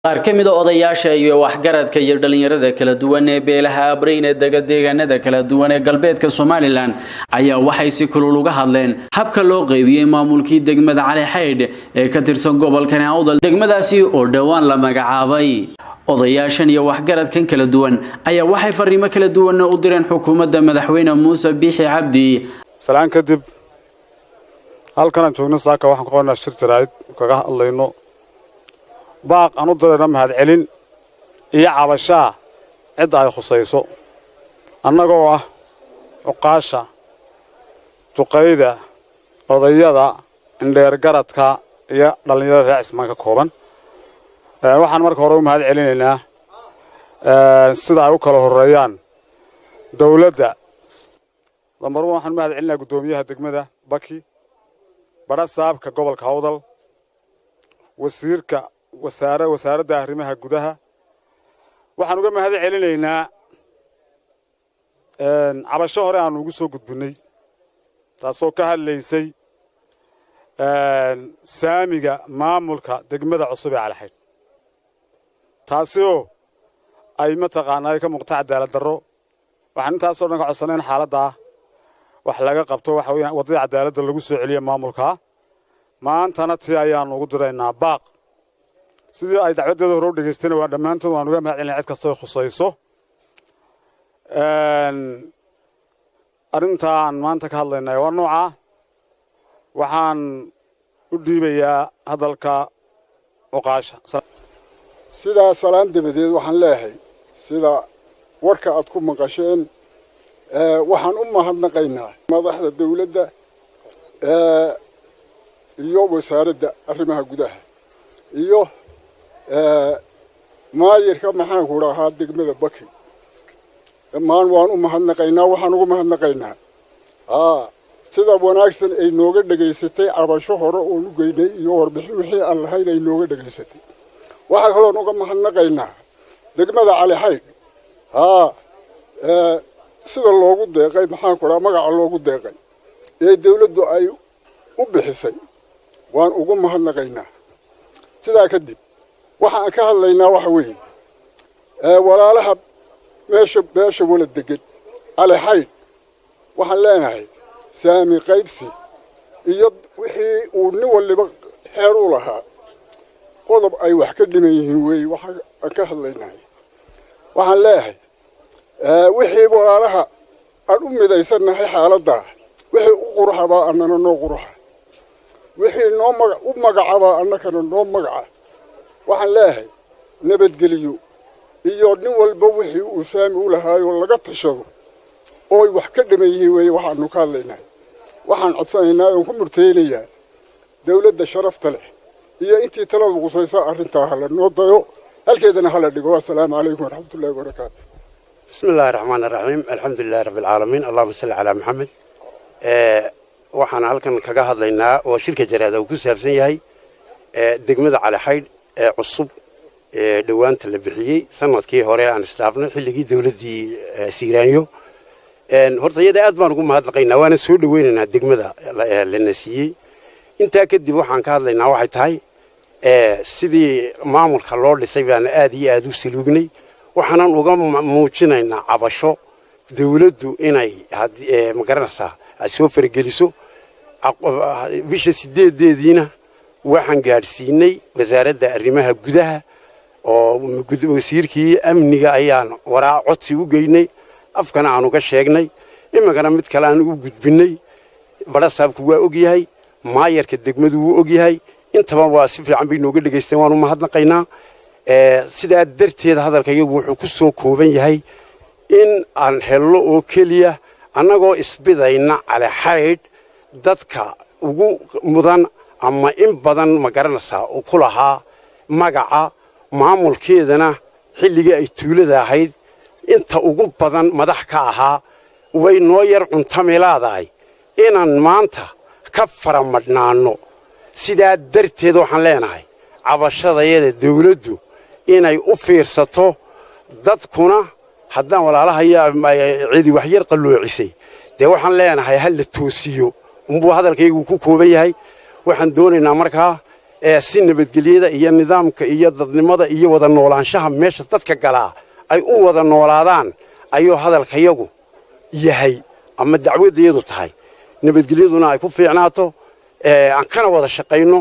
qaar ka mid ah odayaasha iyo waxgaradka iyo dhalinyarada kala duwan ee beelaha Abrayn ee deegaanada kala duwan ee galbeedka Soomaaliland ayaa waxay si kulul uga hadleen habka loo qaybiyay maamulkii degmada Cali Xaydh ee ka tirsan gobolka Awdal degmadaasi oo dhawaan la magacaabay odayaashan iyo waxgaradkan kala duwan ayaa waxay fariimo kala duwan u direen xukuumadda madaxweyne Muuse Biixi Cabdi salaan kadib halkan joogna saaka waxaan qoonaa shir jaraa'id kaga hadlayno baaq aanu dareena mahad celin iyo cabashaa cid ay khusayso annagoo ah uqaasha duqeyda odayada indheer garadka iyo dhalinyarada Cismaan ka kooban waxaan marka hore u mahad celinaynaa sida ay u kala horeeyaan dawladda lambar waxaan mahad celinaa gudoomiyaha degmada Baki bara saabka gobolka Awdal wasiirka wasaaradda arrimaha gudaha waxaan uga mahad celinaynaa cabasho hore aan ugu soo gudbinay taasoo ka hadlaysay saamiga maamulka degmada cusub ee Cali Xaydh taasoo ay mataqaanay ka muuqata cadaalad darro waxaan intaasoo dhan ka codsanayn xaaladda wax laga qabto waxa weeyaan wadada cadaaladda lagu soo celiyo maamulka maantana tii ayaan ugu diraynaa baaq sidii ay dacwadeeda hore u dhageysteen waa dhamaantood waan uga mahad celinaa cid kasta oo khusayso arintaan maanta ka hadlaynaa waa nooca waxaan u dhiibayaa hadalka oqaasha sidaa salaan dabadeed waxaan leeyahay sida warka aad ku maqasheen waxaan u mahadnaqaynaa madaxda dawladda iyo wasaaradda arrimaha gudaha iyo maayirka maxaan ku rahaa degmada Baki dhammaan waan u mahadnaqaynaa waxaan ugu mahadnaqaynaa sida wanaagsan ay nooga dhageysatay cabasho hore oo u geynay iyo warbixin wixii aan lahayn ay nooga dhageysatay waxa kale oo nooga mahadnaqaynaa degmada Cali Xaydh sida loogu deeqay maxaan ku rahaa magaca loogu deeqay ee dawladdu ay u bixisay waan ugu mahadnaqaynaa sidaa kadib waxaan ka hadlaynaa waxa weeye walaalaha meesha wala degan Cali Xaydh waxaan leenahay saami qaybsi iyo wixii uu nin waliba xeer u lahaa qodob ay wax ka dhiman yihiin weeye waxaan ka hadlaynaa waxaan leeyahay wixii walaalaha aan u midaysanahay xaaladda wixii u qurxaba annana noo qurxa wixii noo magacaaba annakana noo magaca waxaan leeyahay nabadgeliyo iyo nin walba wixii uu saami u lahaayo laga tashado oo wax ka dhiman yihiin weeye waxaanu ka hadlaynaa waxaan codsanaynaa oo ku murteynayaa dawladda sharafta leh iyo intii talada qusaysa arrintaa hala noo dayo halkeedana hala dhigo assalaamu calaykum waraxmatullaahi wabarakaatu bismillaahi raxmaani raxiim alxamdulilaahi rabbil caalamiin allahumma salli calaa maxamed waxaan halkan kaga hadlaynaa oo shirka jaraa'id uu ku saabsan yahay degmada Cali Xaydh ee cusub dhawaanta la bixiyay sanadkii hore aan islaafnay xilligii dawladdii Siiraanyo horta iyada aad baan ugu mahadnaqaynaa waana soo dhaweynaynaa degmada la nasiyay intaa kadib waxaan ka hadlaynaa waxay tahay sidii maamulka loo dhisay baan aad iyo aad u saluugnay waxaanan uga muujinaynaa cabasho dawladdu inay magaranaysaa ay soo fargeliso bisha 8deediina waxaan gaarsiinay wasaaradda arrimaha gudaha oo wasiirkii amniga ayaan waraa codsi u geynay afkana aan uga sheegnay imagana mid kale aan u gudbinay bara saabku waa og yahay maayarka degmadu wuu og yahay intaba waa si fiican bay nooga dhageysteen waan u mahadnaqaynaa sidaa darteed hadalkayagu wuxuu ku soo kooban yahay in aan hello oo keliya annagoo isbidayna Cali Xaydh dadka ugu mudan ama in badan ma garanaysaa uu ku lahaa magaca maamulkeedana xilliga ay tuulada ahayd inta ugu badan madax ka ahaa way noo yar cuntamilaadahay inaan maanta ka faramadhnaano sidaa darteed waxaan leenahay cabashadayada dawladdu inay u fiirsato dadkuna haddaan walaalaha cidi wax yar qaloocisay dee waxaan leenahay hal la toosiyo unbuu hadalkaygu ku kooban yahay waxaan doonaynaa markaa si nabadgelyada iyo nidaamka iyo dadnimada iyo wada noolaanshaha meesha dadka galaa ay u wada noolaadaan ayuu hadalkayagu yahay ama dacwadeedu tahay nabadgelyaduna ay ku fiicnaato aan kana wada shaqayno